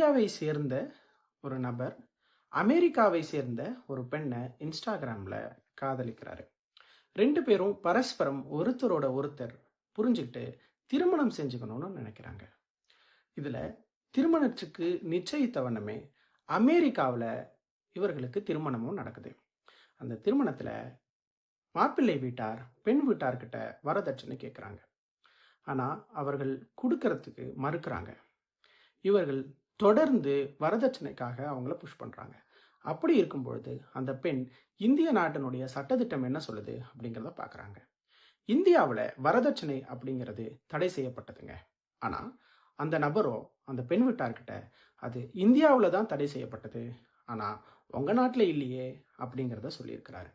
இந்தியாவை சேர்ந்த ஒரு நபர் அமெரிக்காவை சேர்ந்த ஒரு பெண்ணை இன்ஸ்டாகிராம்ல காதலிக்கிறாரு. 2 பேரும் பரஸ்பரம் ஒருத்தரோட ஒருத்தர் புரிஞ்சுக்கிட்டு திருமணம் செஞ்சுக்கணும்னு நினைக்கிறாங்க. இதுல திருமணத்துக்கு நிச்சயித்த வண்ணமே அமெரிக்காவில் இவர்களுக்கு திருமணமும் நடக்குது. அந்த திருமணத்துல மாப்பிள்ளை வீட்டார் பெண் வீட்டார்கிட்ட வரதட்சணை கேட்குறாங்க. ஆனா அவர்கள் கொடுக்கறதுக்கு மறுக்கிறாங்க. இவர்கள் தொடர்ந்து வரதட்சணைக்காக அவங்கள புஷ் பண்றாங்க. அப்படி இருக்கும் பொழுது அந்த பெண் இந்திய நாட்டினுடைய சட்டத்திட்டம் என்ன சொல்லுது அப்படிங்கிறத பார்க்குறாங்க. இந்தியாவில் வரதட்சணை அப்படிங்கிறது தடை செய்யப்பட்டதுங்க. ஆனால் அந்த நபரோ அந்த பெண் வீட்டார்கிட்ட அது இந்தியாவில் தான் தடை செய்யப்பட்டது, ஆனால் உங்கள் நாட்டில் இல்லையே அப்படிங்கிறத சொல்லியிருக்கிறாரு.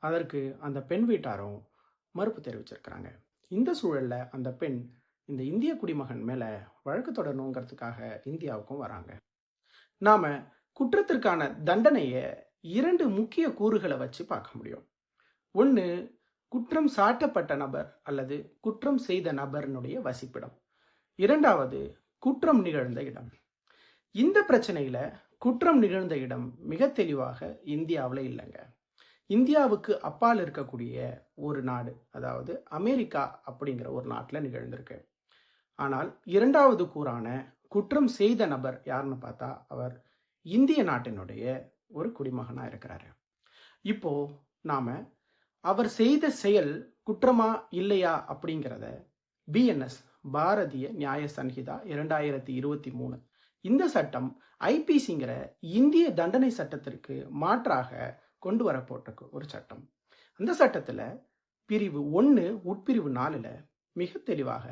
அதற்கு அந்த பெண் வீட்டாரும் மறுப்பு தெரிவிச்சிருக்கிறாங்க. இந்த சூழலில் அந்த பெண் இந்த இந்திய குடிமகன் மேலே வழக்கு தொடரணுங்கிறதுக்காக இந்தியாவுக்கும் வராங்க. நாம் குற்றத்திற்கான தண்டனையை 2 முக்கிய கூறுகளை வச்சு பார்க்க முடியும். ஒன்று, குற்றம் சாட்டப்பட்ட நபர் அல்லது குற்றம் செய்த நபரினுடைய வசிப்பிடம். 2வது, குற்றம் நிகழ்ந்த இடம். இந்த பிரச்சனையில் குற்றம் நிகழ்ந்த இடம் மிக தெளிவாக இந்தியாவில் இல்லைங்க. இந்தியாவுக்கு அப்பால் இருக்கக்கூடிய ஒரு நாடு, அதாவது அமெரிக்கா அப்படிங்கிற ஒரு நாட்டில் நிகழ்ந்திருக்கு. ஆனால் 2வது கூறான குற்றம் செய்த நபர் யாருன்னு பார்த்தா அவர் இந்திய நாட்டினுடைய ஒரு குடிமகனா இருக்கிறாரு. இப்போ நாம அவர் செய்த செயல் குற்றமா இல்லையா அப்படிங்கிறத BNS பாரதிய நியாய சன்ஹிதா 2023 இந்த சட்டம் IPCங்கிற இந்திய தண்டனை சட்டத்திற்கு மாற்றாக கொண்டு வரப்பட்ட ஒரு சட்டம். அந்த சட்டத்துல பிரிவு 1 உட்பிரிவு 4 மிக தெளிவாக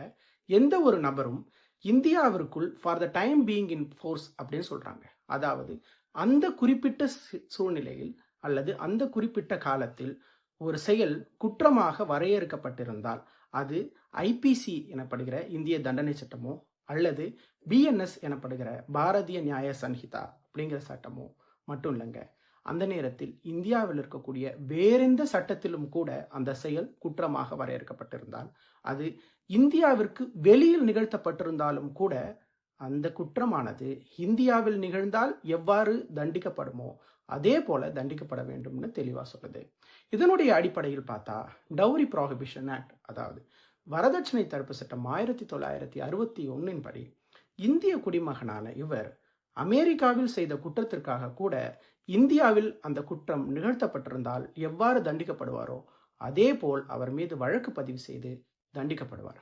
எந்த ஒரு நபரும் இந்தியாவிற்குள் for the time being in force அப்படின்னு சொல்றாங்க. அதாவது அந்த குறிப்பிட்ட சூழ்நிலையில் அல்லது அந்த குறிப்பிட்ட காலத்தில் ஒரு செயல் குற்றமாக வரையறுக்கப்பட்டிருந்தால் அது IPC எனப்படுகிற இந்திய தண்டனை சட்டமோ அல்லது BNS எனப்படுகிற பாரதிய நியாய சன்ஹிதா அப்படிங்கிற சட்டமோ மட்டும் இல்லைங்க. அந்த நேரத்தில் இந்தியாவில் இருக்கக்கூடிய வேறெந்த சட்டத்திலும் கூட அந்த செயல் குற்றமாக வரையறுக்கப்பட்டிருந்தால் அது இந்தியாவிற்கு வெளியில் நிகழ்த்தப்பட்டிருந்தாலும் கூட அந்த குற்றமானது இந்தியாவில் நிகழ்ந்தால் எவ்வாறு தண்டிக்கப்படுமோ அதே போல தண்டிக்கப்பட வேண்டும்னு தெளிவா சொல்லுது. இதனுடைய அடிப்படையில் பார்த்தா டவுரி ப்ராஹிபிஷன் ஆக்ட், அதாவது வரதட்சணை தடுப்பு சட்டம் 1961 படி இந்திய குடிமகனான இவர் அமெரிக்காவில் செய்த குற்றத்திற்காக கூட இந்தியாவில் அந்த குற்றம் நிகழ்த்தப்பட்டிருந்தால் எவ்வாறு தண்டிக்கப்படுவாரோ அதே போல் அவர் மீது வழக்கு பதிவு செய்து தண்டிக்கப்படுவார்.